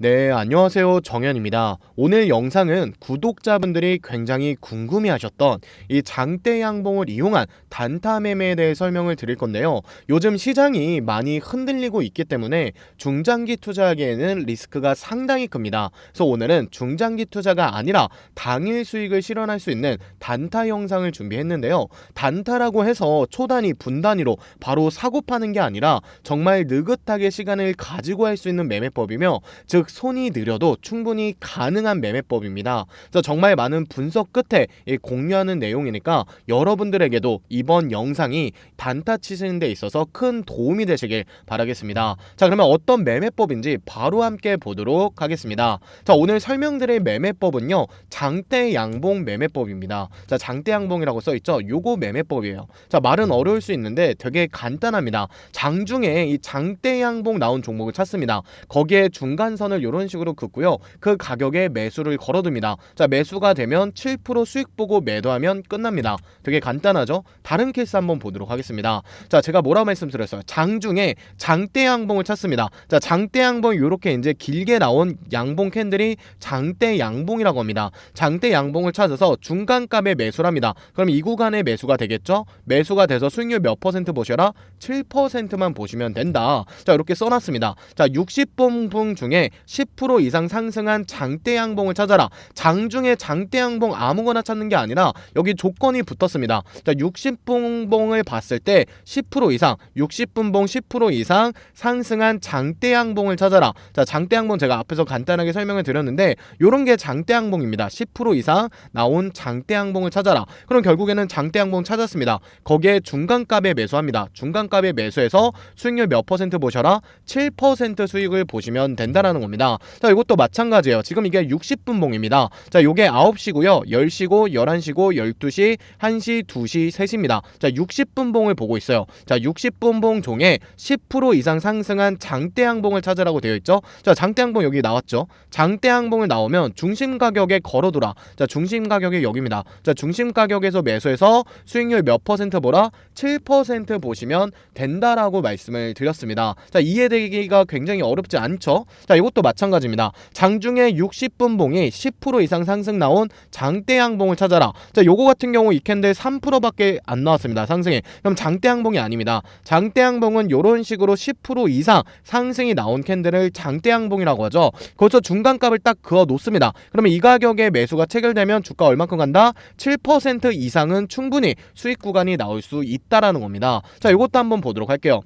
네, 안녕하세요. 정현입니다. 오늘 영상은 구독자분들이 굉장히 궁금해하셨던 이 장대 양봉을 이용한 단타 매매에 대해 설명을 드릴 건데요. 요즘 시장이 많이 흔들리고 있기 때문에 중장기 투자하기에는 리스크가 상당히 큽니다. 그래서 오늘은 중장기 투자가 아니라 당일 수익을 실현할 수 있는 단타 영상을 준비했는데요. 단타라고 해서 초단위, 분단위로 바로 사고 파는 게 아니라 정말 느긋하게 시간을 가지고 할 수 있는 매매법이며, 즉 손이 느려도 충분히 가능한 매매법입니다. 그래서 정말 많은 분석 끝에 공유하는 내용이니까 여러분들에게도 이번 영상이 단타 치시는 데 있어서 큰 도움이 되시길 바라겠습니다. 자, 그러면 어떤 매매법인지 바로 함께 보도록 하겠습니다. 자, 오늘 설명드릴 매매법은요, 장대 양봉 매매법입니다. 자, 장대 양봉이라고 써있죠? 요거 매매법이에요. 자, 말은 어려울 수 있는데 되게 간단합니다. 장중에 이 장대 양봉 나온 종목을 찾습니다. 거기에 중간선을 이런 식으로 긋고요, 그 가격에 매수를 걸어둡니다. 자, 매수가 되면 7% 수익 보고 매도하면 끝납니다. 되게 간단하죠? 다른 케이스 한번 보도록 하겠습니다. 자, 제가 뭐라고 말씀드렸어요? 장중에 장대 양봉을 찾습니다. 자, 장대 양봉 이렇게 이제 길게 나온 양봉 캔들이 장대 양봉이라고 합니다. 장대 양봉을 찾아서 중간값에 매수를 합니다. 그럼 이 구간에 매수가 되겠죠? 매수가 돼서 수익률 몇 퍼센트 보셔라? 7%만 보시면 된다. 자, 이렇게 써놨습니다. 자, 60봉 중에 10% 이상 상승한 장대 양봉을 찾아라. 장중에 장대 양봉 아무거나 찾는 게 아니라 여기 조건이 붙었습니다. 자, 60분봉을 봤을 때 10% 이상, 60분봉 10% 이상 상승한 장대 양봉을 찾아라. 자, 장대 양봉 제가 앞에서 간단하게 설명을 드렸는데 요런 게 장대 양봉입니다. 10% 이상 나온 장대 양봉을 찾아라. 그럼 결국에는 장대 양봉 찾았습니다. 거기에 중간값에 매수합니다. 중간값에 매수해서 수익률 몇 퍼센트 보셔라? 7% 수익을 보시면 된다라는 겁니다. 자, 이것도 마찬가지예요. 지금 이게 60분봉입니다. 자, 요게 9시고요. 10시고, 11시고, 12시, 1시, 2시, 3시입니다. 자, 60분봉을 보고 있어요. 자, 60분봉 종에 10% 이상 상승한 장대 양봉을 찾으라고 되어 있죠. 자, 장대 양봉 여기 나왔죠. 장대 양봉을 나오면 중심 가격에 걸어두라. 자, 중심 가격이 여기입니다. 자, 중심 가격에서 매수해서 수익률 몇 퍼센트 보라? 7% 보시면 된다라고 말씀을 드렸습니다. 자, 이해되기가 굉장히 어렵지 않죠? 자, 이것도 마찬가지입니다. 장중에 60분봉이 10% 이상 상승 나온 장대 양봉을 찾아라. 자, 요거 같은 경우 이 캔들 3%밖에 안 나왔습니다. 상승이. 그럼 장대 양봉이 아닙니다. 장대 양봉은 요런 식으로 10% 이상 상승이 나온 캔들을 장대 양봉이라고 하죠. 거기서 중간값을 딱 그어 놓습니다. 그러면 이 가격에 매수가 체결되면 주가 얼마큼 간다? 7% 이상은 충분히 수익 구간이 나올 수 있다라는 겁니다. 자, 이것도 한번 보도록 할게요.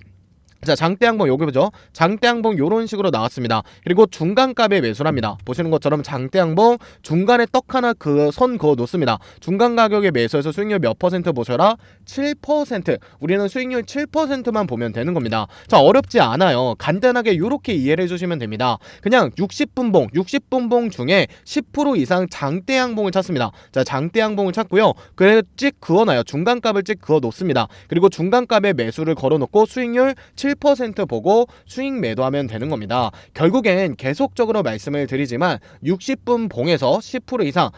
자, 장대 양봉 여기 보죠. 장대 양봉 요런 식으로 나왔습니다. 그리고 중간값에 매수를 합니다. 보시는 것처럼 장대 양봉 중간에 떡 하나 그 선 그어 놓습니다. 중간 가격에 매수해서 수익률 몇 퍼센트 보셔라? 7%. 우리는 수익률 7%만 보면 되는 겁니다. 자, 어렵지 않아요. 간단하게 요렇게 이해를 해주시면 됩니다. 그냥 60분봉 중에 10% 이상 장대 양봉을 찾습니다. 자, 장대 양봉을 찾고요, 그래 찍 그어놔요. 중간값을 찍 그어 놓습니다. 그리고 중간값에 매수를 걸어 놓고 수익률 7% 보고 수익 매도하면 되는 겁니다. 결국엔 계속적으로 말씀을 드리지만 60분 봉에서 10% 이상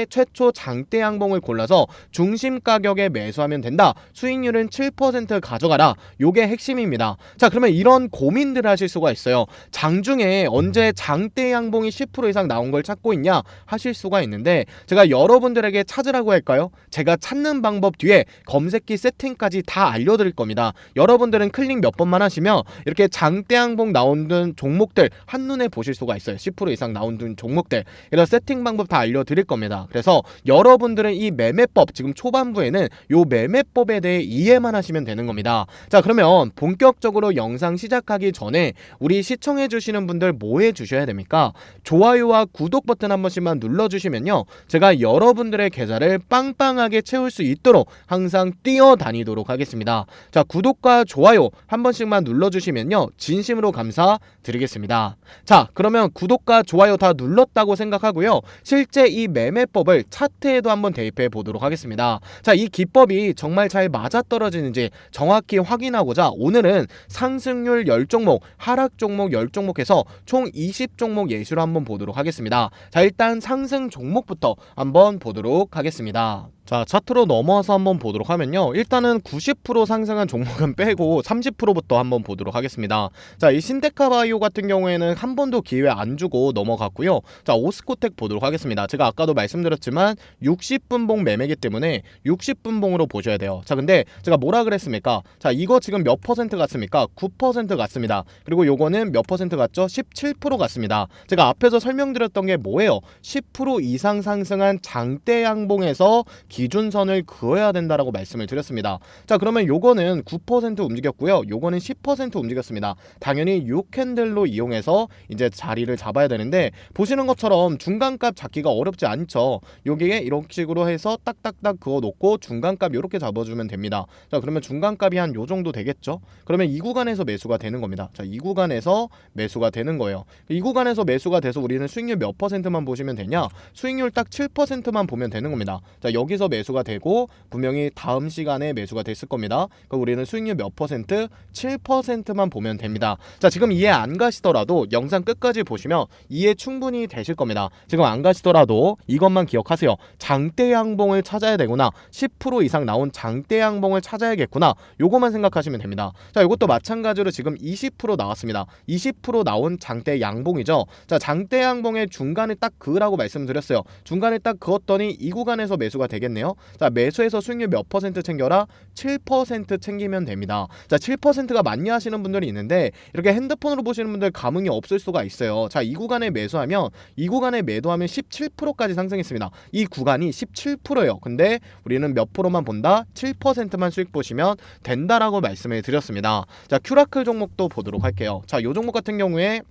최초 장대 양봉을 골라서 중심 가격에 매수하면 된다. 수익률은 7% 가져가라. 요게 핵심입니다. 자, 그러면 이런 고민들을 하실 수가 있어요. 장중에 언제 장대 양봉이 10% 이상 나온 걸 찾고 있냐 하실 수가 있는데, 제가 여러분들에게 찾으라고 할까요? 제가 찾는 방법 뒤에 검색기 세팅까지 다 알려드릴 겁니다. 여러분들은 클릭 몇 번만 하시면 이렇게 장대 양봉 나온 종목들 한눈에 보실 수가 있어요. 10% 이상 나온 종목들. 그래서 세팅 방법 다 알려드릴 겁니다. 그래서 여러분들은 이 매매법, 지금 초반부에는 요 매매법에 대해 이해만 하시면 되는 겁니다. 자, 그러면 본격적으로 영상 시작하기 전에 우리 시청해 주시는 분들 뭐 해주셔야 됩니까? 좋아요와 구독 버튼 한 번씩만 눌러주시면요, 제가 여러분들의 계좌를 빵빵하게 채울 수 있도록 항상 뛰어다니도록 하겠습니다. 자, 구독과 좋아요 한 번씩만 눌러주시면요, 진심으로 감사드리겠습니다. 자, 그러면 구독과 좋아요 다 눌렀다고 생각하고요, 실제 이 매매법을 차트에도 한번 대입해 보도록 하겠습니다. 자, 이 기법이 정말 잘 맞아떨어지는지 정확히 확인하고자 오늘은 상승률 10종목, 하락 종목 10종목 해서 총 20종목 예시로 한번 보도록 하겠습니다. 자, 일단 상승 종목부터 한번 보도록 하겠습니다. 자, 차트로 넘어와서 한번 보도록 하면요. 일단은 90% 상승한 종목은 빼고 30%부터 한번 보도록 하겠습니다. 자, 이 신데카바이오 같은 경우에는 한 번도 기회 안 주고 넘어갔고요. 자, 오스코텍 보도록 하겠습니다. 제가 아까도 말씀드렸지만 60분봉 매매기 때문에 60분봉으로 보셔야 돼요. 자, 근데 제가 뭐라 그랬습니까? 자, 이거 지금 몇 퍼센트 같습니까? 9% 같습니다. 그리고 요거는 몇 퍼센트 같죠? 17% 같습니다. 제가 앞에서 설명드렸던 게 뭐예요? 10% 이상 상승한 장대 양봉에서 기준선을 그어야 된다라고 말씀을 드렸습니다. 자, 그러면 요거는 9% 움직였고요. 요거는 10% 움직였습니다. 당연히 요 캔들로 이용해서 이제 자리를 잡아야 되는데, 보시는 것처럼 중간값 잡기가 어렵지 않죠. 여기에 이런 식으로 해서 딱딱딱 그어 놓고 중간값 이렇게 잡아주면 됩니다. 자, 그러면 중간값이 한 요 정도 되겠죠. 그러면 이 구간에서 매수가 되는 겁니다. 자, 이 구간에서 매수가 되는 거예요. 이 구간에서 매수가 돼서 우리는 수익률 몇 퍼센트만 보시면 되냐? 수익률 딱 7%만 보면 되는 겁니다. 자, 여기서 매수가 되고 분명히 다음 시간에 매수가 됐을 겁니다. 그럼 우리는 수익률 몇 퍼센트? 7%만 보면 됩니다. 자, 지금 이해 안 가시더라도 영상 끝까지 보시면 이해 충분히 되실 겁니다. 지금 안 가시더라도 이것만 기억하세요. 장대 양봉을 찾아야 되구나. 10% 이상 나온 장대 양봉을 찾아야겠구나. 요거만 생각하시면 됩니다. 자, 이것도 마찬가지로 지금 20% 나왔습니다. 20% 나온 장대 양봉이죠. 자, 장대 양봉의 중간에 딱 그으라고 말씀드렸어요. 중간에 딱 그었더니 이 구간에서 매수가 되겠네요. 자, 매수해서 수익률 몇 퍼센트 챙겨라? 7% 챙기면 됩니다. 자, 7%가 맞냐 하시는 분들이 있는데, 이렇게 핸드폰으로 보시는 분들 감흥이 없을 수가 있어요. 자, 이 구간에 매수하면, 이 구간에 매도하면 17%까지 상승했습니다. 이 구간이 17%예요. 근데 우리는 몇 프로만 본다? 7%만 수익 보시면 된다라고 말씀을 드렸습니다. 자, 큐라클 종목도 보도록 할게요. 자, 요 종목 같은 경우에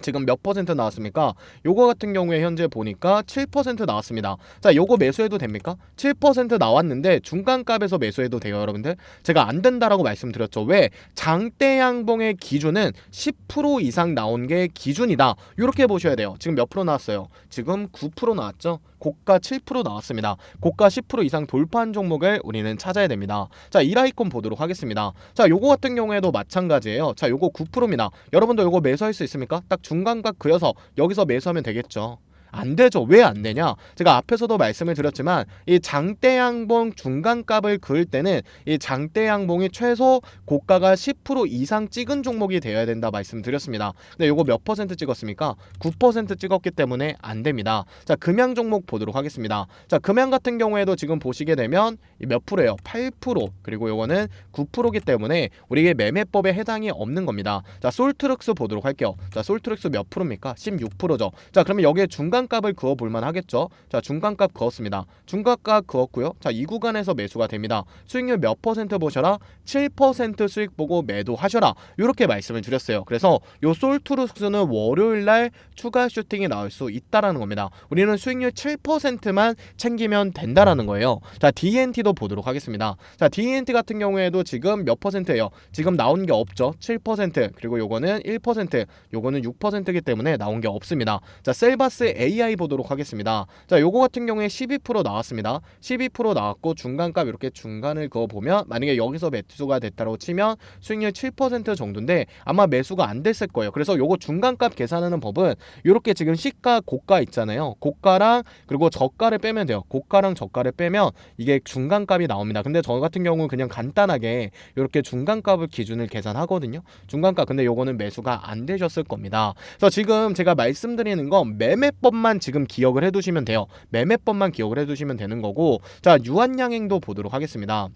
지금 몇 퍼센트 나왔습니까? 요거 같은 경우에 현재 보니까 7% 나왔습니다. 자, 요거 매수해도 됩니까? 7% 나왔는데 중간값에서 매수해도 돼요, 여러분들. 제가 안 된다라고 말씀드렸죠. 왜? 장대 양봉의 기준은 10% 이상 나온 게 기준이다. 요렇게 보셔야 돼요. 지금 몇 프로 나왔어요? 지금 9% 나왔죠? 고가 7% 나왔습니다. 고가 10% 이상 돌파한 종목을 우리는 찾아야 됩니다. 자, 이라이콘 보도록 하겠습니다. 자, 요거 같은 경우에도 마찬가지예요. 자, 요거 9%입니다. 여러분도 요거 매수할 수 있습니까? 딱 중간값 그여서 여기서 매수하면 되겠죠. 안 되죠. 왜 안 되냐? 제가 앞에서도 말씀을 드렸지만 이 장대 양봉 중간값을 그을 때는 이 장대 양봉이 최소 고가가 10% 이상 찍은 종목이 되어야 된다 말씀드렸습니다. 근데 요거 몇 퍼센트 찍었습니까? 9% 찍었기 때문에 안 됩니다. 자, 금양 종목 보도록 하겠습니다. 자, 금양 같은 경우에도 지금 보시게 되면 몇 프로예요? 8%. 그리고 요거는 9%이기 때문에 우리에게 매매법에 해당이 없는 겁니다. 자, 솔트룩스 보도록 할게요. 자, 솔트룩스 몇 프로입니까? 16%죠. 자, 그러면 여기에 중간값을 그어 볼만 하겠죠. 자, 중간값 그었습니다. 중간값 그었고요. 자, 이 구간에서 매수가 됩니다. 수익률 몇 퍼센트 보셔라? 7% 수익 보고 매도하셔라. 이렇게 말씀을 드렸어요. 그래서 요 솔트룩스는 월요일날 추가 슈팅이 나올 수 있다라는 겁니다. 우리는 수익률 7%만 챙기면 된다라는 거예요. 자, DNT도 보도록 하겠습니다. 자, DNT 같은 경우에도 지금 몇 퍼센트예요? 지금 나온 게 없죠. 7%. 그리고 요거는 1%, 요거는 6%이기 때문에 나온 게 없습니다. 자, 셀바스 AI 보도록 하겠습니다. 자, 요거 같은 경우에 12% 나왔습니다. 12% 나왔고 중간값 이렇게 중간을 그어 보면 만약에 여기서 매수가 됐다고 치면 수익률 7% 정도인데 아마 매수가 안 됐을 거예요. 그래서 요거 중간값 계산하는 법은 이렇게 지금 시가 고가 있잖아요. 고가랑 그리고 저가를 빼면 돼요. 고가랑 저가를 빼면 이게 중간값이 나옵니다. 근데 저 같은 경우는 그냥 간단하게 이렇게 중간값을 기준을 계산하거든요. 중간값. 근데 요거는 매수가 안 되셨을 겁니다. 그래서 지금 제가 말씀드리는 건 매매법만 지금 기억을 해두시면 돼요. 매매법만 기억을 해두시면 되는 거고, 자, 유한양행도 보도록 하겠습니다.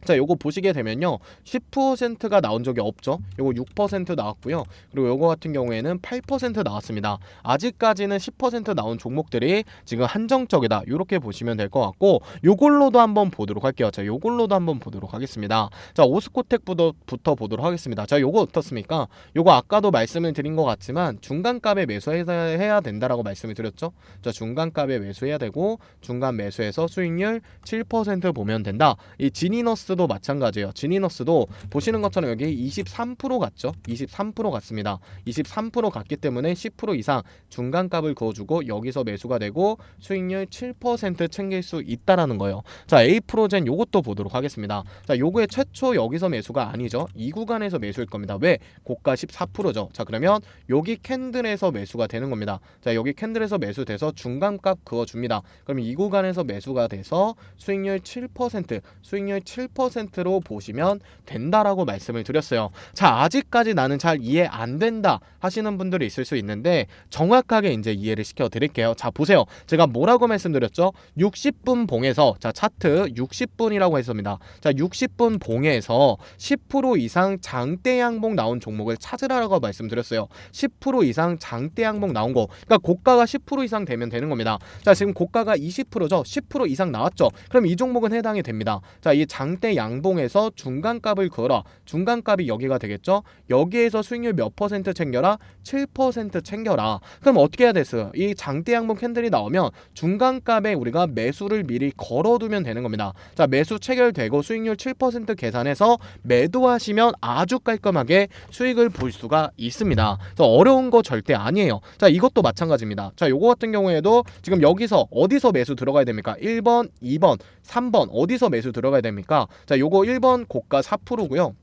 자, 요거 보시게 되면요 10%가 나온 적이 없죠. 요거 6% 나왔고요. 그리고 요거 같은 경우에는 8% 나왔습니다. 아직까지는 10% 나온 종목들이 지금 한정적이다. 요렇게 보시면 될 것 같고, 요걸로도 한번 보도록 할게요. 자, 요걸로도 한번 보도록 하겠습니다. 자, 오스코텍부터 보도록 하겠습니다. 자, 요거 어떻습니까? 요거 아까도 말씀을 드린 것 같지만 중간값에 매수해야 된다라고 말씀을 드렸죠. 자, 중간값에 매수해야 되고 중간 매수해서 수익률 7% 보면 된다. 이 지니너스 지니너스도 마찬가지예요. 지니너스도 보시는 것처럼 여기 23% 갔죠. 23% 갔습니다. 23% 갔기 때문에 10% 이상 중간값을 그어주고 여기서 매수가 되고 수익률 7% 챙길 수 있다라는 거예요. 자, 에이프로젠 요것도 보도록 하겠습니다. 자, 요거의 최초 여기서 매수가 아니죠. 이 구간에서 매수일 겁니다. 왜? 고가 14%죠. 자, 그러면 여기 캔들에서 매수가 되는 겁니다. 자, 여기 캔들에서 매수돼서 중간값 그어줍니다. 그러면 이 구간에서 매수가 돼서 수익률 7%, 수익률 7%로 보시면 된다라고 말씀을 드렸어요. 자, 아직까지 나는 잘 이해 안 된다 하시는 분들이 있을 수 있는데 정확하게 이제 이해를 시켜 드릴게요. 자, 보세요. 제가 뭐라고 말씀드렸죠? 60분 봉에서, 자, 차트 60분이라고 했습니다. 자, 60분 봉에서 10% 이상 장대 양봉 나온 종목을 찾으라고 말씀드렸어요. 10% 이상 장대 양봉 나온 거. 그러니까 고가가 10% 이상 되면 되는 겁니다. 자, 지금 고가가 20%죠. 10% 이상 나왔죠. 그럼 이 종목은 해당이 됩니다. 자, 이 장대 양봉에서 중간값을 그어라. 중간값이 여기가 되겠죠. 여기에서 수익률 몇 퍼센트 챙겨라? 7% 챙겨라. 그럼 어떻게 해야 됐어요? 이 장대 양봉 캔들이 나오면 중간값에 우리가 매수를 미리 걸어두면 되는 겁니다. 자, 매수 체결되고 수익률 7% 계산해서 매도하시면 아주 깔끔하게 수익을 볼 수가 있습니다. 그래서 어려운 거 절대 아니에요. 자, 이것도 마찬가지입니다. 자, 요거 같은 경우에도 지금 여기서 어디서 매수 들어가야 됩니까? 1번, 2번, 3번 어디서 매수 들어가야 됩니까? 자, 요거 1번 고가 4%고요.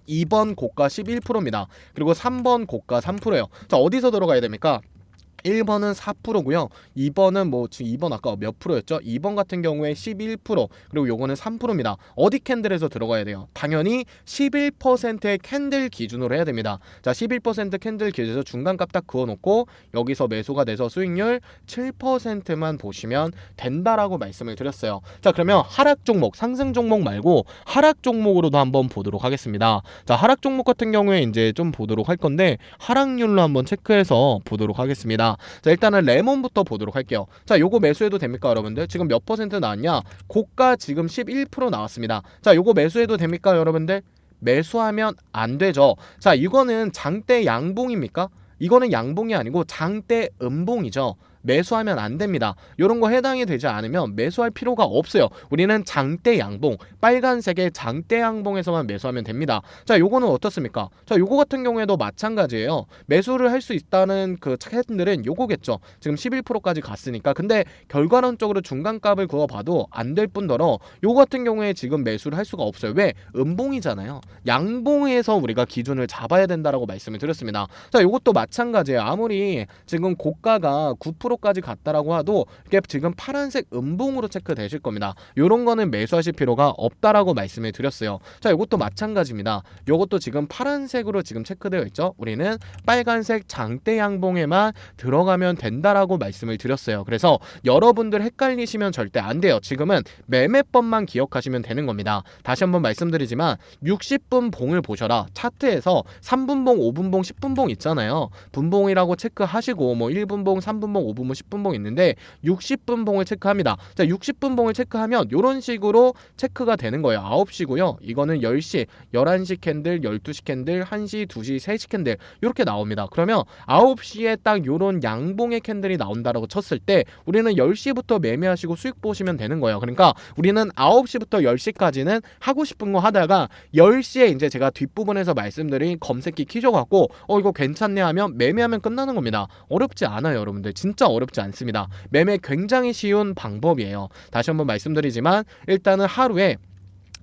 2번 고가 11%입니다. 그리고 3번 고가 3%예요. 자, 어디서 들어가야 됩니까? 1번은 4%고요. 2번은 뭐 지금 2번 아까 몇 프로였죠? 2번 같은 경우에 11%, 그리고 요거는 3%입니다. 어디 캔들에서 들어가야 돼요? 당연히 11%의 캔들 기준으로 해야 됩니다. 자, 11% 캔들 기준에서 중간값 딱 그어놓고 여기서 매수가 돼서 수익률 7%만 보시면 된다라고 말씀을 드렸어요. 자, 그러면 하락 종목, 상승 종목 말고 하락 종목으로도 한번 보도록 하겠습니다. 자, 하락 종목 같은 경우에 이제 좀 보도록 할 건데 하락률로 한번 체크해서 보도록 하겠습니다. 자, 일단은 레몬부터 보도록 할게요. 자, 요거 매수해도 됩니까, 여러분들? 지금 몇 퍼센트 나왔냐? 고가 지금 11% 나왔습니다. 자, 요거 매수해도 됩니까, 여러분들? 매수하면 안 되죠. 자, 이거는 장대 양봉입니까? 이거는 양봉이 아니고 장대 음봉이죠. 매수하면 안 됩니다. 이런 거 해당이 되지 않으면 매수할 필요가 없어요. 우리는 장대 양봉, 빨간색의 장대 양봉에서만 매수하면 됩니다. 자, 요거는 어떻습니까? 자, 요거 같은 경우에도 마찬가지예요. 매수를 할 수 있다는 그 캔들은 요거겠죠. 지금 11%까지 갔으니까. 근데 결과론적으로 중간값을 그어봐도 안 될 뿐더러 요거 같은 경우에 지금 매수를 할 수가 없어요. 왜? 음봉이잖아요. 양봉에서 우리가 기준을 잡아야 된다라고 말씀을 드렸습니다. 자, 요것도 마찬가지예요. 아무리 지금 고가가 9%까지 갔다라고 하도 이게 지금 파란색 음봉으로 체크되실 겁니다. 요런 거는 매수하실 필요가 없다라고 말씀을 드렸어요. 자, 요것도 마찬가지입니다. 요것도 지금 파란색으로 지금 체크되어 있죠. 우리는 빨간색 장대 양봉에만 들어가면 된다라고 말씀을 드렸어요. 그래서 여러분들 헷갈리시면 절대 안 돼요. 지금은 매매법만 기억하시면 되는 겁니다. 다시 한번 말씀드리지만 60분 봉을 보셔라. 차트에서 3분봉, 5분봉, 10분봉 있잖아요. 분봉이라고 체크하시고 뭐 1분봉, 3분봉, 5분봉, 10분봉 있는데 60분 봉을 체크합니다. 자, 60분 봉을 체크하면 이런 식으로 체크가 되는 거예요. 9시고요. 이거는 10시, 11시 캔들, 12시 캔들, 1시, 2시, 3시 캔들 이렇게 나옵니다. 그러면 9시에 딱 요런 양봉의 캔들이 나온다라고 쳤을 때 우리는 10시부터 매매하시고 수익 보시면 되는 거예요. 그러니까 우리는 9시부터 10시까지는 하고 싶은 거 하다가 10시에 이제 제가 뒷부분에서 말씀드린 검색기 키셔갖고 이거 괜찮네 하면 매매하면 끝나는 겁니다. 어렵지 않아요, 여러분들. 진짜 어렵지 않습니다. 매매 굉장히 쉬운 방법이에요. 다시 한번 말씀드리지만 일단은 하루에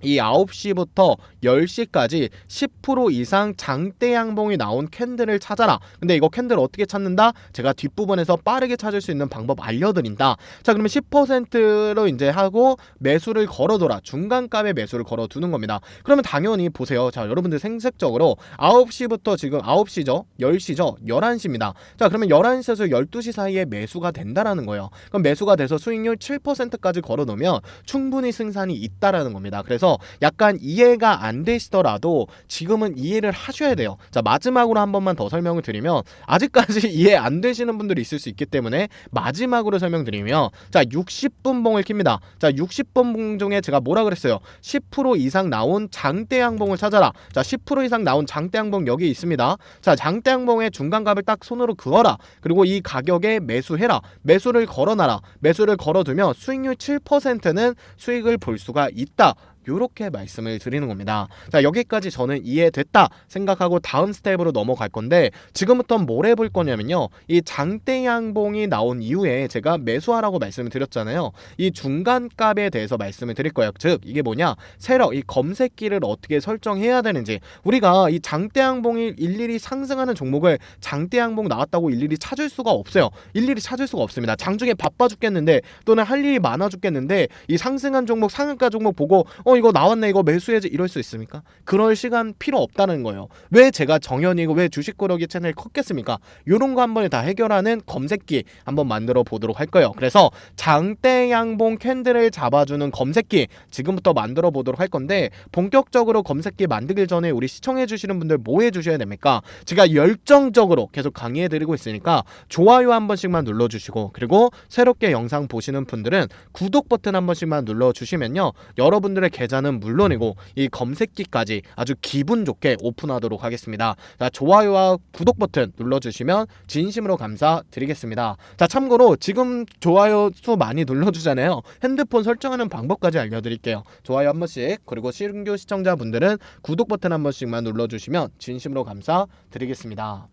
이 9시부터 10시까지 10% 이상 장대 양봉이 나온 캔들을 찾아라. 근데 이거 캔들 어떻게 찾는다? 제가 뒷부분에서 빠르게 찾을 수 있는 방법 알려드린다. 자, 그러면 10%로 이제 하고 매수를 걸어둬라. 중간값에 매수를 걸어두는 겁니다. 그러면 당연히 보세요. 자, 여러분들 생색적으로 9시부터 지금 9시죠? 10시죠? 11시입니다. 자, 그러면 11시에서 12시 사이에 매수가 된다라는 거예요. 그럼 매수가 돼서 수익률 7%까지 걸어놓으면 충분히 승산이 있다라는 겁니다. 그래서 약간 이해가 안 되시더라도 지금은 이해를 하셔야 돼요. 자, 마지막으로 한 번만 더 설명을 드리면 아직까지 이해 안 되시는 분들이 있을 수 있기 때문에 마지막으로 설명드리면 자, 60분 봉을 킵니다. 자, 60분 봉 중에 제가 뭐라 그랬어요? 10% 이상 나온 장대 양봉을 찾아라. 자, 10% 이상 나온 장대 양봉 여기 있습니다. 자, 장대 양봉의 중간값을 딱 손으로 그어라. 그리고 이 가격에 매수해라. 매수를 걸어놔라. 매수를 걸어두면 수익률 7%는 수익을 볼 수가 있다. 요렇게 말씀을 드리는 겁니다. 자, 여기까지 저는 이해됐다 생각하고 다음 스텝으로 넘어갈 건데, 지금부터 뭘 해볼 거냐면요, 이 장대 양봉이 나온 이후에 제가 매수하라고 말씀을 드렸잖아요. 이 중간값에 대해서 말씀을 드릴 거예요. 즉 이게 뭐냐, 세력, 이 검색기를 어떻게 설정해야 되는지, 우리가 이 장대 양봉이 일일이 상승하는 종목을 장대 양봉 나왔다고 일일이 찾을 수가 없어요. 일일이 찾을 수가 없습니다. 장중에 바빠 죽겠는데 또는 할 일이 많아 죽겠는데 이 상승한 종목, 상한가 종목 보고 이거 나왔네, 이거 매수해야지, 이럴 수 있습니까? 그럴 시간 필요 없다는 거예요. 왜 제가 정현이고 왜 주식꾸러기 채널 컸겠습니까? 요런 거 한번 다 해결하는 검색기 한번 만들어 보도록 할 거예요. 그래서 장대 양봉 캔들을 잡아주는 검색기 지금부터 만들어 보도록 할 건데, 본격적으로 검색기 만들기 전에 우리 시청해 주시는 분들 뭐 해주셔야 됩니까? 제가 열정적으로 계속 강의해 드리고 있으니까 좋아요 한 번씩만 눌러주시고, 그리고 새롭게 영상 보시는 분들은 구독 버튼 한 번씩만 눌러주시면요, 여러분들의 계좌는 물론이고 이 검색기까지 아주 기분 좋게 오픈하도록 하겠습니다. 자, 좋아요와 구독 버튼 눌러주시면 진심으로 감사드리겠습니다. 자, 참고로 지금 좋아요 수 많이 눌러주잖아요. 핸드폰 설정하는 방법까지 알려드릴게요. 좋아요 한 번씩, 그리고 신규 시청자분들은 구독 버튼 한 번씩만 눌러주시면 진심으로 감사드리겠습니다.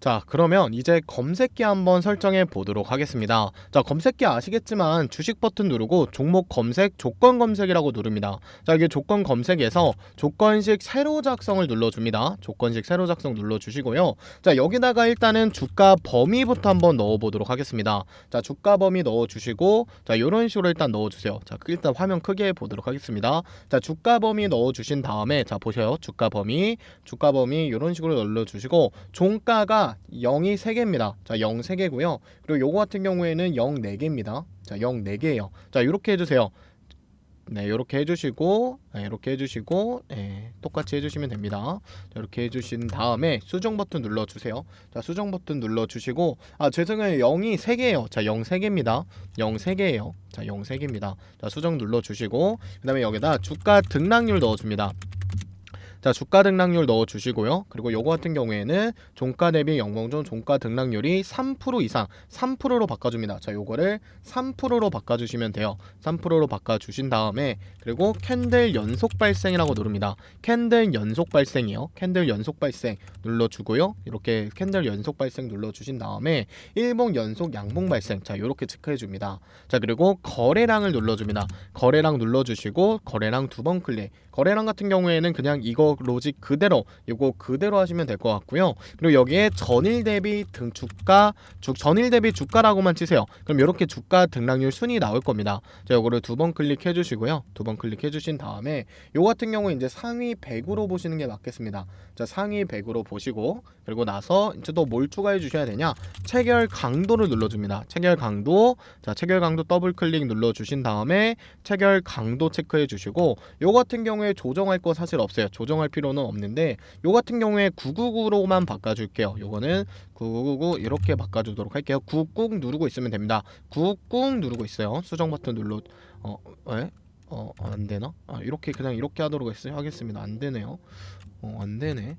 자, 그러면 이제 검색기 한번 설정해 보도록 하겠습니다. 자, 검색기 아시겠지만 주식 버튼 누르고 종목 검색, 조건 검색이라고 누릅니다. 자, 이게 조건 검색에서 조건식 세로 작성을 눌러줍니다. 조건식 세로 작성 눌러주시고요. 자, 여기다가 일단은 주가 범위부터 한번 넣어보도록 하겠습니다. 자, 주가 범위 넣어주시고, 자, 요런 식으로 일단 넣어주세요. 자, 일단 화면 크게 해보도록 하겠습니다. 자, 주가 범위 넣어주신 다음에, 자, 보셔요. 주가 범위 요런 식으로 눌러주시고, 종가가 0이 3개입니다. 자, 0 3개고요. 그리고 요거 같은 경우에는 0 4개입니다. 자, 0 4개예요. 자, 이렇게 해주세요. 네, 이렇게 해주시고, 네, 이렇게 해주시고, 네, 똑같이 해주시면 됩니다. 자, 이렇게 해주신 다음에 수정 버튼 눌러주세요. 자, 수정 버튼 눌러주시고, 죄송해요, 0이 3개예요. 자, 0 3개입니다. 0 3개예요. 자, 0 3개입니다. 자, 수정 눌러주시고, 그 다음에 여기다 주가 등락률 넣어줍니다. 자, 주가 등락률 넣어주시고요. 그리고 요거 같은 경우에는 종가 대비 연봉전 종가 등락률이 3% 이상, 3%로 바꿔줍니다. 자, 요거를 3%로 바꿔주시면 돼요. 3%로 바꿔주신 다음에, 그리고 캔들 연속 발생이라고 누릅니다. 캔들 연속 발생이요. 캔들 연속 발생 눌러주고요. 이렇게 캔들 연속 발생 눌러주신 다음에 일봉 연속 양봉 발생, 자, 요렇게 체크해줍니다. 자, 그리고 거래량을 눌러줍니다. 거래량 눌러주시고, 거래량 2번 클릭. 거래량 같은 경우에는 그냥 이거 로직 그대로, 이거 그대로 하시면 될 것 같고요. 그리고 여기에 전일 대비 전일 대비 주가라고만 치세요. 그럼 이렇게 주가 등락률 순위 나올 겁니다. 자, 요거를 2번 클릭해 주시고요. 2번 클릭해 주신 다음에 요 같은 경우 이제 상위 100으로 보시는 게 맞겠습니다. 자, 상위 100으로 보시고, 그리고 나서 이제 또 뭘 추가해 주셔야 되냐? 체결 강도를 눌러줍니다. 체결 강도. 자, 체결 강도 더블 클릭 눌러 주신 다음에 체결 강도 체크해 주시고, 요 같은 경우에 조정할 거 사실 없어요. 조정할 필요는 없는데, 요 같은 경우에 999로만 바꿔줄게요. 요거는 999 이렇게 바꿔주도록 할게요. 9 꾹 누르고 있으면 됩니다. 9 꾹 누르고 있어요. 수정 버튼 눌러. 안 되나? 이렇게 그냥 이렇게 하도록 하겠습니다. 안 되네요. 안 되네.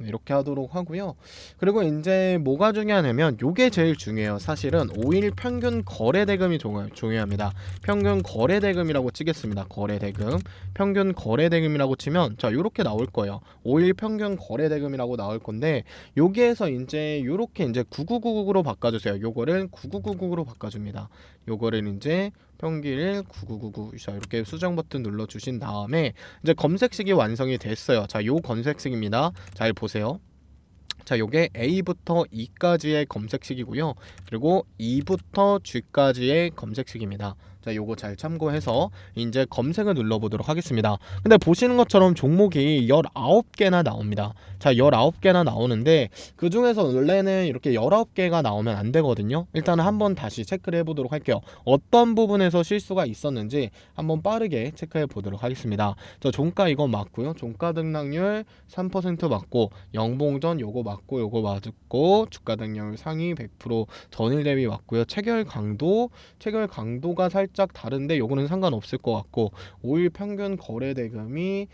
이렇게 하도록 하고요. 그리고 이제 뭐가 중요하냐면 요게 제일 중요해요. 사실은 5일 평균 거래대금이 중요합니다. 평균 거래대금이라고 치겠습니다. 거래대금, 평균 거래대금이라고 치면, 자, 요렇게 나올 거예요. 5일 평균 거래대금이라고 나올 건데, 여기에서 이제 요렇게 이제 9999로 바꿔주세요. 요거를 9999로 바꿔줍니다. 요거를 이제 평균일 9999, 자, 이렇게 수정 버튼 눌러주신 다음에 이제 검색식이 완성이 됐어요. 자, 요 검색식입니다. 잘 보세요. 자, 요게 A부터 E까지의 검색식이고요. 그리고 E부터 G까지의 검색식입니다. 자, 요거 잘 참고해서 이제 검색을 눌러보도록 하겠습니다. 근데 보시는 것처럼 종목이 19개나 나옵니다. 자, 19개나 나오는데 그 중에서 원래는 이렇게 19개가 나오면 안 되거든요. 일단은 한번 다시 체크를 해보도록 할게요. 어떤 부분에서 실수가 있었는지 한번 빠르게 체크해 보도록 하겠습니다. 자, 종가 이거 맞고요. 종가 등락률 3% 맞고, 영봉전 요거 맞고, 요거 맞고, 주가 등락률 상위 100% 전일 대비 맞고요. 체결 강도가 살짝 살짝 다른데 요거는 상관없을 것 같고 5일 평균 거래 대금이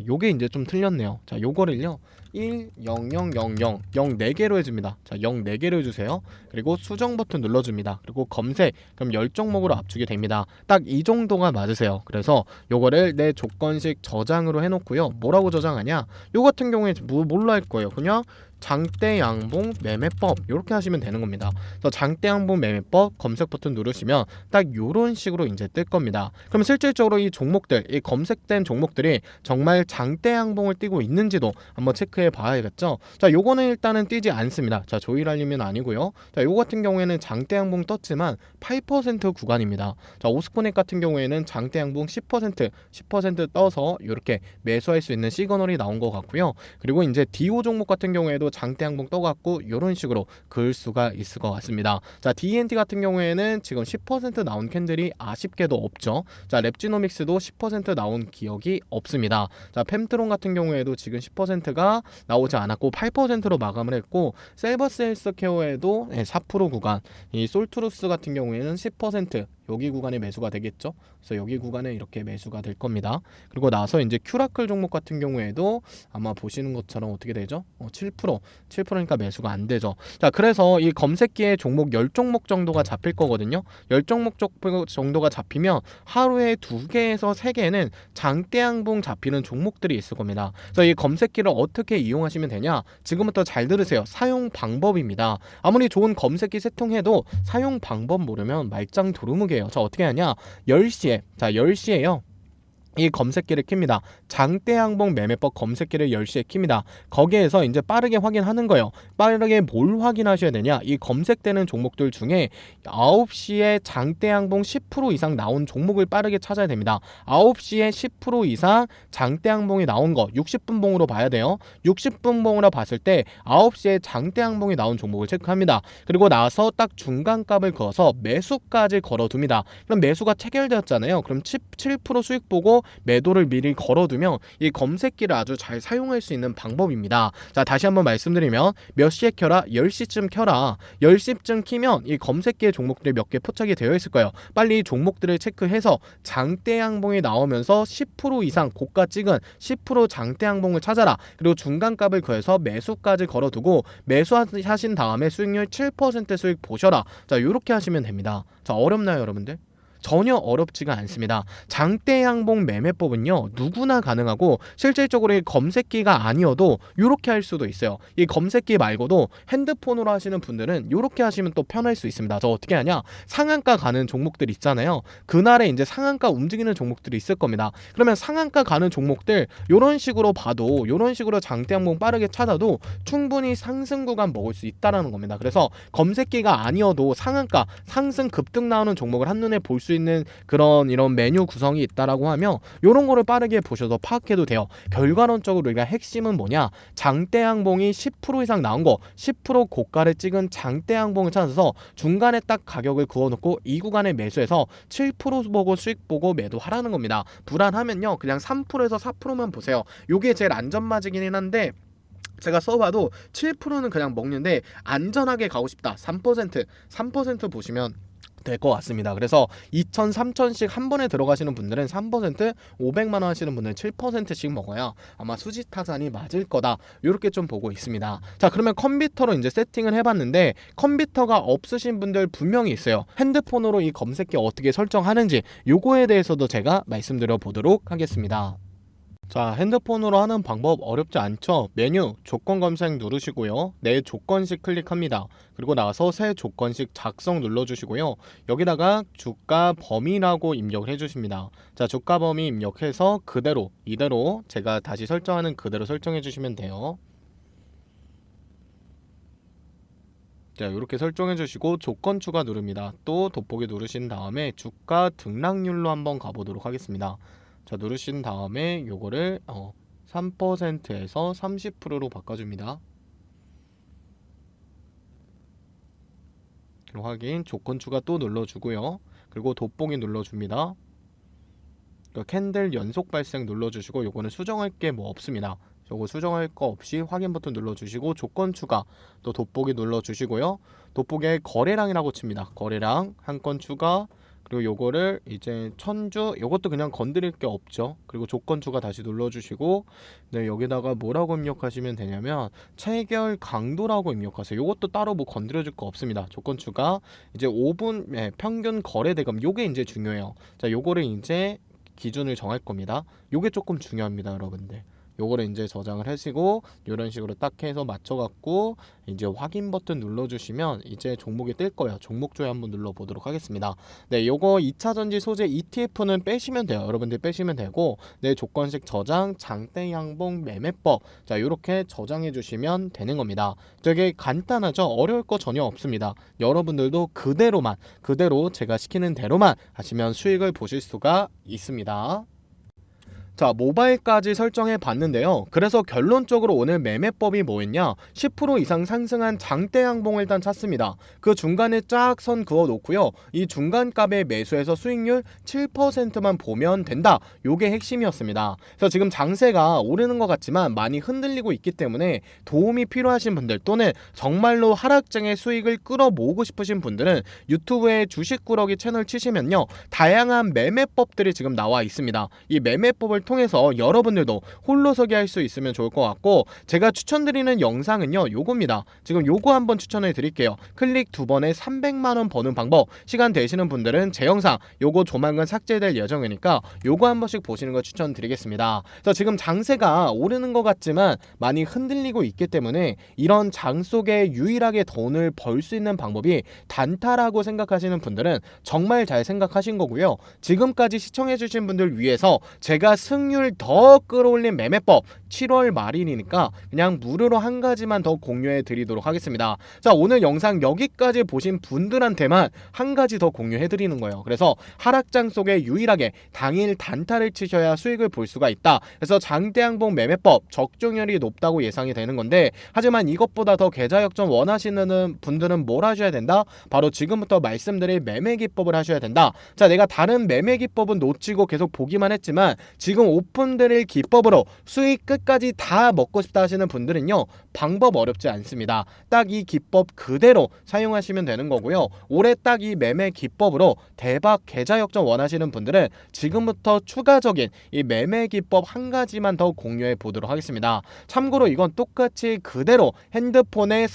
요게 이제 좀 틀렸네요. 자, 요거를요 1, 0, 0, 0, 0, 0 4개로 해줍니다. 자, 0 4개로 해주세요. 그리고 수정 버튼 눌러줍니다. 그리고 검색, 그럼 10종목으로 압축이 됩니다. 딱 이 정도가 맞으세요. 그래서 요거를 내 조건식 저장으로 해놓고요. 뭐라고 저장하냐? 요 같은 경우에 뭘로 할 거예요? 그냥 장대 양봉 매매법 이렇게 하시면 되는 겁니다. 그래서 장대 양봉 매매법 검색 버튼 누르시면 딱 요런 식으로 이제 뜰 겁니다. 그럼 실질적으로 이 종목들, 이 검색된 종목들이 정말 장대 양봉을 띄고 있는지도 한번 체크해 봐야겠죠. 자, 요거는 일단은 띄지 않습니다. 자, 조일알림은 아니고요. 자, 요 같은 경우에는 장대 양봉 떴지만 8% 구간입니다. 자, 오스코넥 같은 경우에는 장대 양봉 10% 떠서 이렇게 매수할 수 있는 시그널이 나온 것 같고요. 그리고 이제 디오 종목 같은 경우에도 장대 양봉 떠갖고 이런 식으로 그을 수가 있을 것 같습니다. 자, DNT 같은 경우에는 지금 10% 나온 캔들이 아쉽게도 없죠. 자, 랩지노믹스도 10% 나온 기억이 없습니다. 자, 펨트론 같은 경우에도 지금 10%가 나오지 않았고 8%로 마감을 했고, 셀버스 헬스케어에도 4% 구간, 이 솔트루스 같은 경우에는 10% 여기 구간에 매수가 되겠죠. 그래서 여기 구간에 이렇게 매수가 될 겁니다. 그리고 나서 이제 큐라클 종목 같은 경우에도 아마 보시는 것처럼 어떻게 되죠? 7%니까 매수가 안 되죠. 자, 그래서 이 검색기에 종목 10종목 정도가 잡힐 거거든요. 10종목 정도가 잡히면 하루에 2개에서 3개는 장대 양봉 잡히는 종목들이 있을 겁니다. 그래서 이 검색기를 어떻게 이용하시면 되냐? 지금부터 잘 들으세요. 사용 방법입니다. 아무리 좋은 검색기 세팅해도 사용 방법 모르면 말짱 도루묵이에요. 자, 어떻게 하냐? 10시에, 자, 10시에요. 이 검색기를 킵니다. 장대 양봉 매매법 검색기를 10시에 킵니다. 거기에서 이제 빠르게 확인하는 거예요. 빠르게 뭘 확인하셔야 되냐? 이 검색되는 종목들 중에 9시에 장대 양봉 10% 이상 나온 종목을 빠르게 찾아야 됩니다. 9시에 10% 이상 장대 양봉이 나온 거 60분 봉으로 봐야 돼요. 60분 봉으로 봤을 때 9시에 장대 양봉이 나온 종목을 체크합니다. 그리고 나서 딱 중간값을 그어서 매수까지 걸어둡니다. 그럼 매수가 체결되었잖아요. 그럼 7% 수익 보고 매도를 미리 걸어두면 이 검색기를 아주 잘 사용할 수 있는 방법입니다. 자, 다시 한번 말씀드리면 몇 시에 켜라? 10시쯤 켜라. 10시쯤 키면 이 검색기의 종목들이 몇 개 포착이 되어 있을 거예요. 빨리 이 종목들을 체크해서 장대 양봉이 나오면서 10% 이상 고가 찍은 10% 장대 양봉을 찾아라. 그리고 중간값을 그어서 매수까지 걸어두고 매수하신 다음에 수익률 7% 수익 보셔라. 자, 이렇게 하시면 됩니다. 자, 어렵나요, 여러분들? 전혀 어렵지가 않습니다. 장대 양봉 매매법은요, 누구나 가능하고 실질적으로 이 검색기가 아니어도 이렇게 할 수도 있어요. 이 검색기 말고도 핸드폰으로 하시는 분들은 이렇게 하시면 또 편할 수 있습니다. 저 어떻게 하냐? 상한가 가는 종목들 있잖아요. 그날에 이제 상한가 움직이는 종목들이 있을 겁니다. 그러면 상한가 가는 종목들 이런 식으로 봐도, 이런 식으로 장대 양봉 빠르게 찾아도 충분히 상승 구간 먹을 수 있다라는 겁니다. 그래서 검색기가 아니어도 상한가, 상승 급등 나오는 종목을 한눈에 볼 수 있는 그런 이런 메뉴 구성이 있다라고 하면 이런 거를 빠르게 보셔서 파악해도 돼요. 결과론적으로 우리가 핵심은 뭐냐? 장대 양봉이 10% 이상 나온 거, 10% 고가를 찍은 장대 양봉을 찾아서 중간에 딱 가격을 그어놓고 이 구간에 매수해서 7% 보고 수익 보고 매도하라는 겁니다. 불안하면요, 그냥 3%에서 4%만 보세요. 요게 제일 안전마진이긴 한데 제가 써봐도 7%는 그냥 먹는데 안전하게 가고 싶다. 3% 보시면 될 것 같습니다. 그래서 2,000, 3,000씩 한 번에 들어가시는 분들은 3%, 500만 원 하시는 분들은 7%씩 먹어야 아마 수지타산이 맞을 거다. 이렇게 좀 보고 있습니다. 자, 그러면 컴퓨터로 이제 세팅을 해봤는데 컴퓨터가 없으신 분들 분명히 있어요. 핸드폰으로 이 검색기 어떻게 설정하는지 요거에 대해서도 제가 말씀드려 보도록 하겠습니다. 자, 핸드폰으로 하는 방법 어렵지 않죠? 메뉴 조건 검색 누르시고요. 내 조건식 클릭합니다. 그리고 나서 새 조건식 작성 눌러주시고요. 여기다가 주가 범위라고 입력을 해주십니다. 자, 주가 범위 입력해서 그대로 이대로 제가 다시 설정하는 그대로 설정해 주시면 돼요. 자, 이렇게 설정해 주시고 조건 추가 누릅니다. 또 돋보기 누르신 다음에 주가 등락률로 한번 가보도록 하겠습니다. 자, 누르신 다음에 요거를 3%에서 30%로 바꿔줍니다. 그리고 확인, 조건 추가 또 눌러주고요. 그리고 돋보기 눌러줍니다. 캔들 연속 발생 눌러주시고 요거는 수정할 게 뭐 없습니다. 요거 수정할 거 없이 확인 버튼 눌러주시고 조건 추가 또 돋보기 눌러주시고요. 돋보기에 거래량이라고 칩니다. 거래량 한 건 추가, 그리고 요거를 이제 천주, 요것도 그냥 건드릴 게 없죠. 그리고 조건 추가 다시 눌러주시고, 네, 여기다가 뭐라고 입력하시면 되냐면 체결 강도라고 입력하세요. 요것도 따로 뭐 건드려줄 거 없습니다. 조건 추가, 이제 5분 평균 거래 대금, 요게 이제 중요해요. 자, 요거를 이제 기준을 정할 겁니다. 요게 조금 중요합니다, 여러분들. 요거를 이제 저장을 하시고 이런 식으로 딱 해서 맞춰갖고 이제 확인 버튼 눌러주시면 이제 종목이 뜰 거예요. 종목조회 한번 눌러보도록 하겠습니다. 네, 요거 2차전지 소재 ETF는 빼시면 돼요. 여러분들 빼시면 되고, 네, 조건식 저장, 장대 양봉 매매법, 자, 요렇게 저장해 주시면 되는 겁니다. 되게 간단하죠? 어려울 거 전혀 없습니다. 여러분들도 그대로 제가 시키는 대로만 하시면 수익을 보실 수가 있습니다. 자, 모바일까지 설정해 봤는데요. 그래서 결론적으로 오늘 매매법이 뭐였냐? 10% 이상 상승한 장대 양봉을 일단 찾습니다. 그 중간에 쫙 선 그어 놓고요. 이 중간값에 매수해서 수익률 7%만 보면 된다. 요게 핵심이었습니다. 그래서 지금 장세가 오르는 것 같지만 많이 흔들리고 있기 때문에 도움이 필요하신 분들, 또는 정말로 하락장의 수익을 끌어모으고 싶으신 분들은 유튜브에 주식꾸러기 채널 치시면요, 다양한 매매법들이 지금 나와 있습니다. 이 매매법을 통해서 여러분들도 홀로서기 할 수 있으면 좋을 것 같고, 제가 추천드리는 영상은요, 요겁니다. 지금 요거 한번 추천해 드릴게요. 클릭 2번에 300만원 버는 방법. 시간 되시는 분들은 제 영상 요거 조만간 삭제될 예정이니까 요거 한 번씩 보시는 거 추천드리겠습니다. 그래서 지금 장세가 오르는 것 같지만 많이 흔들리고 있기 때문에 이런 장 속에 유일하게 돈을 벌 수 있는 방법이 단타라고 생각하시는 분들은 정말 잘 생각하신 거고요. 지금까지 시청해 주신 분들 위해서 제가 승률 더 끌어올린 매매법, 7월 말이니까 그냥 무료로 한 가지만 더 공유해 드리도록 하겠습니다. 자, 오늘 영상 여기까지 보신 분들한테만 한 가지 더 공유해 드리는 거예요. 그래서 하락장 속에 유일하게 당일 단타를 치셔야 수익을 볼 수가 있다. 그래서 장대양봉 매매법 적중률이 높다고 예상이 되는 건데, 하지만 이것보다 더 계좌 역전 원하시는 분들은 뭘 하셔야 된다? 바로 지금부터 말씀드릴 매매 기법을 하셔야 된다. 자, 내가 다른 매매 기법은 놓치고 계속 보기만 했지만 지금 오픈드릴 기법으로 수익 끝까지 다 먹고 싶다 하시는 분들은요, 방법 어렵지 않습니다. 딱 이 기법 그대로 사용하시면 되는 거고요. 올해 딱 이 매매 기법으로 대박 계좌 역전 원하시는 분들은 지금부터 추가적인 이 매매 기법 한 가지만 더 공유해 보도록 하겠습니다. 참고로 이건 똑같이 그대로 핸드폰에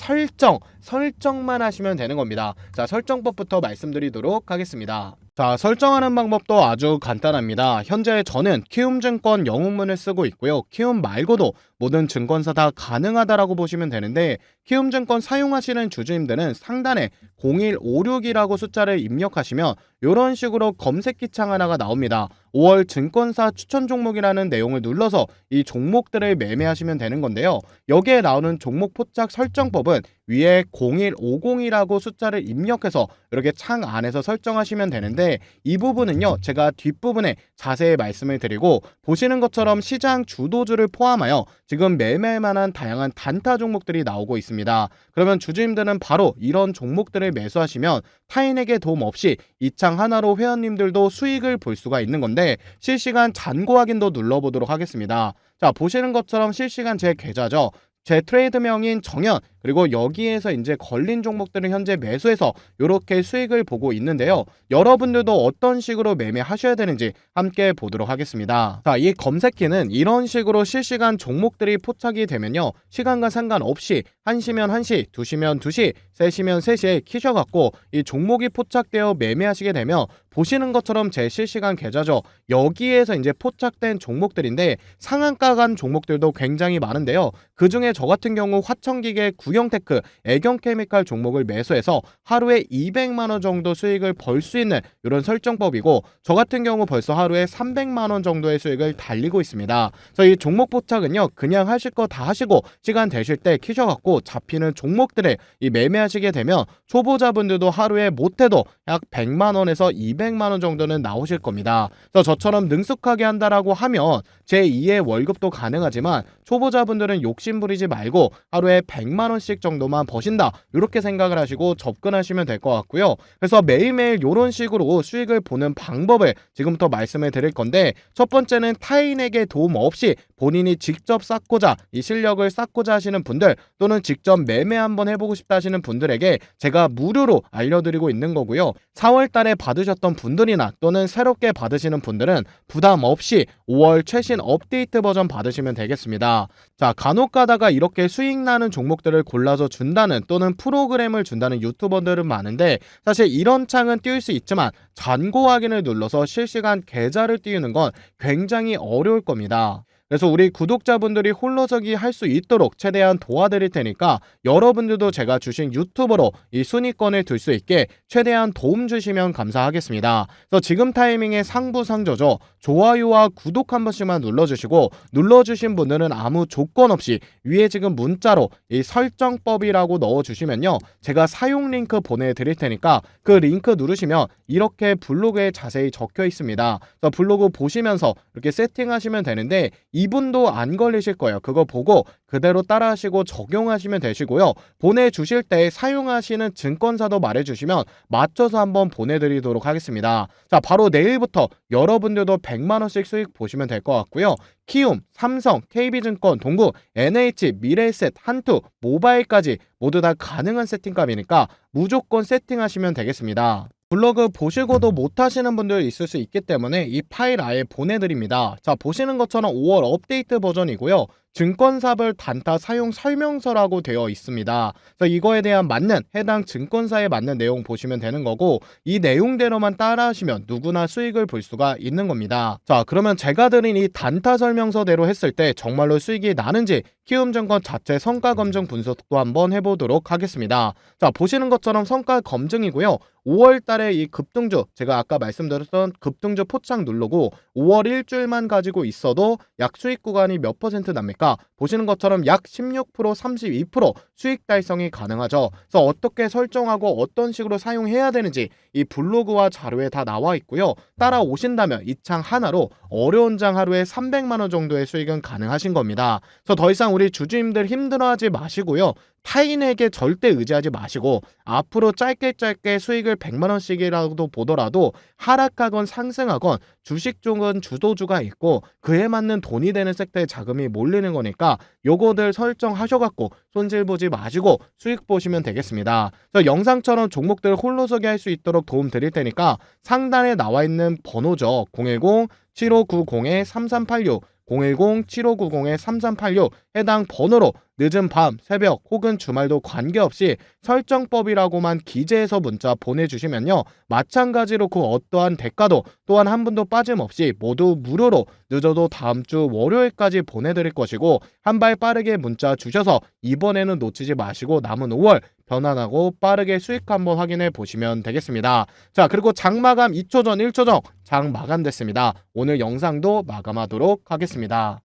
설정만 하시면 되는 겁니다. 자, 설정법부터 말씀드리도록 하겠습니다. 자, 설정하는 방법도 아주 간단합니다. 현재 저는 키움증권 영웅문을 쓰고 있고요. 키움 말고도 모든 증권사 다 가능하다라고 보시면 되는데, 키움증권 사용하시는 주주님들은 상단에 0156이라고 숫자를 입력하시면 이런 식으로 검색기 창 하나가 나옵니다. 5월 증권사 추천 종목이라는 내용을 눌러서 이 종목들을 매매하시면 되는 건데요. 여기에 나오는 종목 포착 설정법은 위에 0150이라고 숫자를 입력해서 이렇게 창 안에서 설정하시면 되는데, 이 부분은요, 제가 뒷부분에 자세히 말씀을 드리고, 보시는 것처럼 시장 주도주를 포함하여 지금 매매할 만한 다양한 단타 종목들이 나오고 있습니다. 그러면 주주님들은 바로 이런 종목들을 매수하시면 타인에게 도움 없이 이 창 하나로 회원님들도 수익을 볼 수가 있는 건데, 실시간 잔고 확인도 눌러보도록 하겠습니다. 자, 보시는 것처럼 실시간 제 계좌죠. 제 트레이드명인 정현, 그리고 여기에서 이제 걸린 종목들을 현재 매수해서 이렇게 수익을 보고 있는데요. 여러분들도 어떤 식으로 매매하셔야 되는지 함께 보도록 하겠습니다. 자, 이 검색키는 이런 식으로 실시간 종목들이 포착이 되면요, 시간과 상관없이 1시면 1시, 2시면 2시, 3시면 3시에 키셔갖고 이 종목이 포착되어 매매하시게 되면 보시는 것처럼 제 실시간 계좌죠. 여기에서 이제 포착된 종목들인데 상한가 간 종목들도 굉장히 많은데요. 그 중에 저 같은 경우 화천기계, 구경테크, 애경케미칼 종목을 매수해서 하루에 200만원 정도 수익을 벌 수 있는 이런 설정법이고, 저 같은 경우 벌써 하루에 300만원 정도의 수익을 달리고 있습니다. 그래서 이 종목 포착은요, 그냥 하실 거 다 하시고 시간 되실 때 키셔갖고 잡히는 종목들을 이 매매하시게 되면 초보자분들도 하루에 못해도 약 100만원에서 200만원 정도는 나오실 겁니다. 그래서 저처럼 능숙하게 한다라고 하면 제2의 월급도 가능하지만, 초보자분들은 욕심 부리지 말고 하루에 100만원씩 원씩 정도만 버신다, 이렇게 생각을 하시고 접근하시면 될 것 같고요. 그래서 매일매일 이런 식으로 수익을 보는 방법을 지금부터 말씀을 드릴 건데, 첫 번째는 타인에게 도움 없이 본인이 직접 쌓고자, 이 실력을 쌓고자 하시는 분들, 또는 직접 매매 한번 해보고 싶다 하시는 분들에게 제가 무료로 알려드리고 있는 거고요. 4월 달에 받으셨던 분들이나 또는 새롭게 받으시는 분들은 부담 없이 5월 최신 업데이트 버전 받으시면 되겠습니다. 자, 간혹 가다가 이렇게 수익 나는 종목들을 골라서 준다는, 또는 프로그램을 준다는 유튜버들은 많은데, 사실 이런 창은 띄울 수 있지만 잔고 확인을 눌러서 실시간 계좌를 띄우는 건 굉장히 어려울 겁니다. 그래서 우리 구독자분들이 홀로서기 할 수 있도록 최대한 도와드릴 테니까, 여러분들도 제가 주신 유튜버로 이 순위권을 들 수 있게 최대한 도움 주시면 감사하겠습니다. 그래서 지금 타이밍에 상부상조죠. 좋아요와 구독 한 번씩만 눌러주시고, 눌러주신 분들은 아무 조건 없이 위에 지금 문자로 이 설정법이라고 넣어주시면요, 제가 사용 링크 보내드릴 테니까 그 링크 누르시면 이렇게 블로그에 자세히 적혀 있습니다. 그래서 블로그 보시면서 이렇게 세팅하시면 되는데, 이분도 안 걸리실 거예요. 그거 보고 그대로 따라하시고 적용하시면 되시고요. 보내주실 때 사용하시는 증권사도 말해주시면 맞춰서 한번 보내드리도록 하겠습니다. 자, 바로 내일부터 여러분들도 100만원씩 수익 보시면 될 것 같고요. 키움, 삼성, KB증권, 동구, NH, 미래에셋, 한투, 모바일까지 모두 다 가능한 세팅값이니까 무조건 세팅하시면 되겠습니다. 블로그 보시고도 못하시는 분들 있을 수 있기 때문에 이 파일 아예 보내드립니다. 자, 보시는 것처럼 5월 업데이트 버전이고요. 증권사별 단타 사용 설명서라고 되어 있습니다. 그래서 이거에 대한 해당 증권사에 맞는 내용 보시면 되는 거고, 이 내용대로만 따라하시면 누구나 수익을 볼 수가 있는 겁니다. 자, 그러면 제가 드린 이 단타 설명서대로 했을 때 정말로 수익이 나는지 키움증권 자체 성과 검증 분석도 한번 해보도록 하겠습니다. 자, 보시는 것처럼 성과 검증이고요. 5월 달에 이 급등주, 제가 아까 말씀드렸던 급등주 포착 누르고 5월 일주일만 가지고 있어도 약 수익 구간이 몇 퍼센트 납니까? 보시는 것처럼 약 16%, 32% 수익 달성이 가능하죠. 그래서 어떻게 설정하고 어떤 식으로 사용해야 되는지 이 블로그와 자료에 다 나와 있고요. 따라오신다면 이 창 하나로 어려운 장 하루에 300만원 정도의 수익은 가능하신 겁니다. 그래서 더 이상 우리 주주님들 힘들어하지 마시고요. 타인에게 절대 의지하지 마시고, 앞으로 짧게 수익을 100만원씩이라도 보더라도 하락하건 상승하건 주식 쪽은 주도주가 있고 그에 맞는 돈이 되는 섹터에 자금이 몰리는 거니까 요거들 설정하셔갖고 손실 보지 마시고 수익 보시면 되겠습니다. 그래서 영상처럼 종목들 홀로서기 할 수 있도록 도움 드릴 테니까 상단에 나와 있는 번호죠. 010-7590-3386 010-7590-3386 해당 번호로 늦은 밤, 새벽 혹은 주말도 관계없이 설정법이라고만 기재해서 문자 보내주시면요, 마찬가지로 그 어떠한 대가도 또한 한 분도 빠짐없이 모두 무료로 늦어도 다음 주 월요일까지 보내드릴 것이고, 한 발 빠르게 문자 주셔서 이번에는 놓치지 마시고 남은 5월 편안하고 빠르게 수익 한번 확인해 보시면 되겠습니다. 자, 그리고 장 마감 2초 전, 1초 전 장 마감됐습니다. 오늘 영상도 마감하도록 하겠습니다.